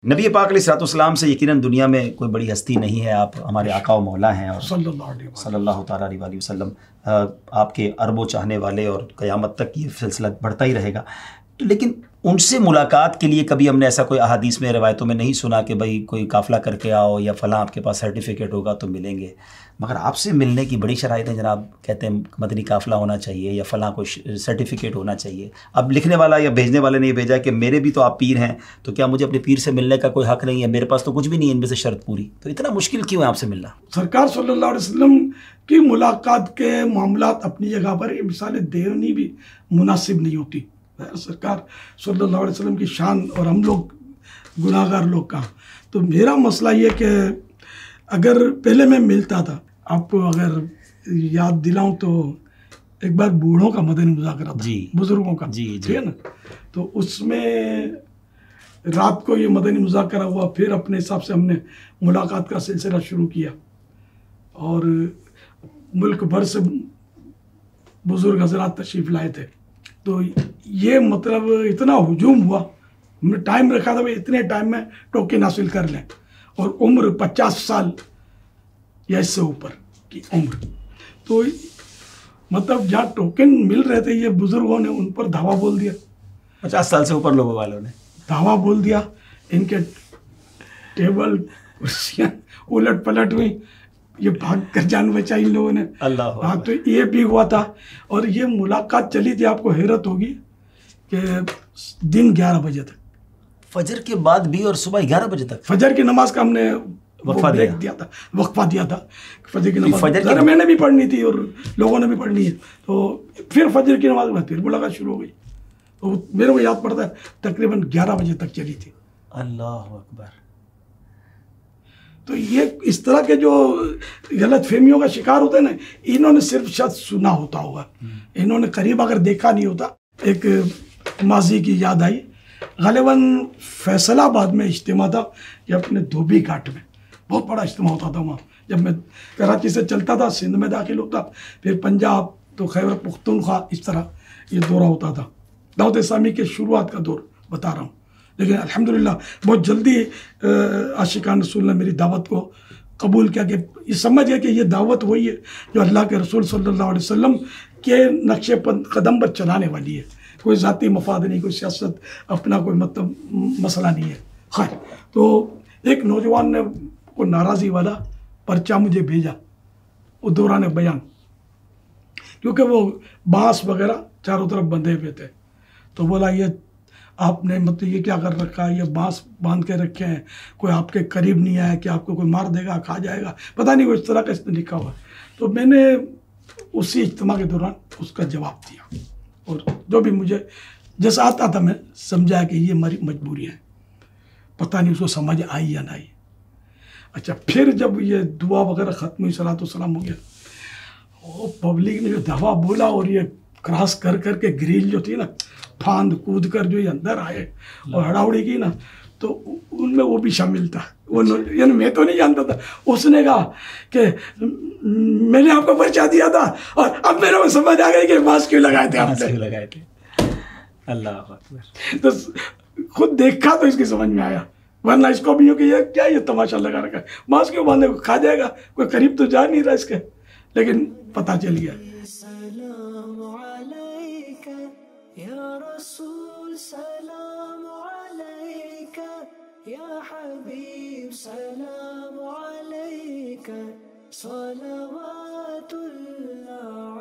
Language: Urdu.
نبی پاک علیہ السلام سے یقیناً دنیا میں کوئی بڑی ہستی نہیں ہے، آپ ہمارے آقا و مولا ہیں، اور صلی اللہ تعالیٰ علیہ وسلم آپ کے اربوں چاہنے والے، اور قیامت تک یہ سلسلہ بڑھتا ہی رہے گا۔ لیکن ان سے ملاقات کے لیے کبھی ہم نے ایسا کوئی احادیث میں روایتوں میں نہیں سنا کہ بھئی کوئی قافلہ کر کے آؤ یا فلاں آپ کے پاس سرٹیفکیٹ ہوگا تو ملیں گے، مگر آپ سے ملنے کی بڑی شرائط ہیں جناب۔ کہتے ہیں مدنی قافلہ ہونا چاہیے یا فلاں کوئی سرٹیفکیٹ ہونا چاہیے۔ اب لکھنے والا یا بھیجنے والے نے یہ بھیجا کہ میرے بھی تو آپ پیر ہیں، تو کیا مجھے اپنے پیر سے ملنے کا کوئی حق نہیں ہے؟ میرے پاس تو کچھ بھی نہیں ہے ان میں سے شرط پوری، تو اتنا مشکل کیوں ہے آپ سے ملنا؟ سرکار صلی اللہ علیہ وسلم کی ملاقات کے معاملات اپنی جگہ پر مثال دینی بھی مناسب نہیں ہوتی۔ سرکار صلی اللہ علیہ وسلم کی شان اور ہم لوگ گناہ گار لوگ کا، تو میرا مسئلہ یہ کہ اگر پہلے میں ملتا تھا، آپ کو اگر یاد دلاؤں تو ایک بار بوڑھوں کا مدنی مذاکرہ تھا، جی بزرگوں کا، ٹھیک ہے نا، تو اس میں رات کو یہ مدنی مذاکرہ ہوا، پھر اپنے حساب سے ہم نے ملاقات کا سلسلہ شروع کیا، اور ملک بھر سے بزرگ حضرات تشریف لائے تھے، تو یہ مطلب اتنا ہجوم ہوا، ہم نے ٹائم رکھا تھا بھائی اتنے ٹائم میں ٹوکن حاصل کر لیں، اور عمر 50 سال یا اس سے اوپر کی عمر، تو مطلب جہاں ٹوکن مل رہے تھے یہ بزرگوں نے ان پر دھاوا بول دیا، 50 سال سے اوپر لوگوں والوں نے دھاوا بول دیا، ان کے ٹیبل کرسیاں الٹ پلٹ ہوئی، یہ بھاگ کر جان بچائی ان لوگوں نے۔ اللہ ہاں، تو یہ بھی ہوا تھا، اور یہ ملاقات چلی تھی، آپ کو حیرت ہوگی کہ دن 11 بجے تک، فجر کے بعد بھی اور صبح 11 بجے تک فجر کی نماز کا ہم نے وقفہ دیا تھا، وقفہ دیا تھا، فجر کی نماز فجر کی ذرا میں نے بھی پڑھنی تھی اور لوگوں نے بھی پڑھنی ہے، تو پھر فجر کی نماز کے بعد پھر ملاقات شروع ہو گئی، تو میرے کو یاد پڑتا ہے تقریباً 11 بجے تک چلی تھی۔ اللہ اکبر۔ تو یہ اس طرح کے جو غلط فہمیوں کا شکار ہوتے ہیں نا، انہوں نے صرف شاید سنا ہوتا ہوگا، انہوں نے قریب اگر دیکھا نہیں ہوتا۔ ایک ماضی کی یاد آئی، غالباً فیصل آباد میں اجتماع تھا، یا اپنے دھوبی گھاٹ میں بہت بڑا اجتماع ہوتا تھا وہاں، جب میں کراچی سے چلتا تھا سندھ میں داخل ہوتا، پھر پنجاب تو خیبر پختونخوا، اس طرح یہ دورہ ہوتا تھا، دعوت اسلامی کے شروعات کا دور بتا رہا ہوں۔ لیکن الحمدللہ بہت جلدی عاشقان رسول نے میری دعوت کو قبول کیا، کہ یہ سمجھ گیا کہ یہ دعوت وہی ہے جو اللہ کے رسول صلی اللہ علیہ وسلم کے نقش قدم پر چلانے والی ہے، کوئی ذاتی مفاد نہیں، کوئی سیاست اپنا کوئی مطلب مسئلہ نہیں ہے۔ خیر، تو ایک نوجوان نے کو ناراضی والا پرچہ مجھے بھیجا، وہ دوران بیان، کیونکہ وہ بانس وغیرہ چاروں طرف بندھے ہوئے تھے، تو بولا یہ آپ نے مطلب یہ کیا کر رکھا ہے، یہ بانس باندھ کے رکھے ہیں، کوئی آپ کے قریب نہیں آیا کہ آپ کو کوئی مار دے گا، کھا جائے گا، پتہ نہیں وہ اس طرح کا اس نے لکھا ہوا۔ تو میں نے اسی اجتماع کے دوران اس کا جواب دیا، اور جو بھی مجھے جیسا آتا تھا میں سمجھا کہ یہ ہماری مجبوری ہے، پتہ نہیں اس کو سمجھ آئی یا نہیں۔ اچھا، پھر جب یہ دعا وغیرہ ختم ہوئی، صلاۃ والسلام ہو گیا، وہ پبلک نے جو دعا بولا اور یہ کراس کر کر کے گریل جو تھی نا، پھاند کود کر جو یہ اندر آئے اور ہڑاوڑی کی نا، تو ان میں وہ بھی شامل تھا، یعنی میں تو نہیں جانتا تھا۔ اس نے کہا کہ میں نے آپ کو پرچہ دیا تھا اور اب میرے کو سمجھ آ گئی کہ ماسک کیوں لگائے تھے آپ نے، لگائے تھے۔ اللہ اکبر۔ تو خود دیکھا تو اس کی سمجھ میں آیا، ورنہ اس کو بھی ہو کہ یہ کیا یہ تماشا لگا رکھا ہے، ماسک کیوں باندھے، کھا جائے گا، کوئی قریب تو جا نہیں رہا اس کے، لیکن پتہ چل گیا۔ سلام علیک یا رسول، سلام علیک یا حبیب، سلام علیک صلوات اللہ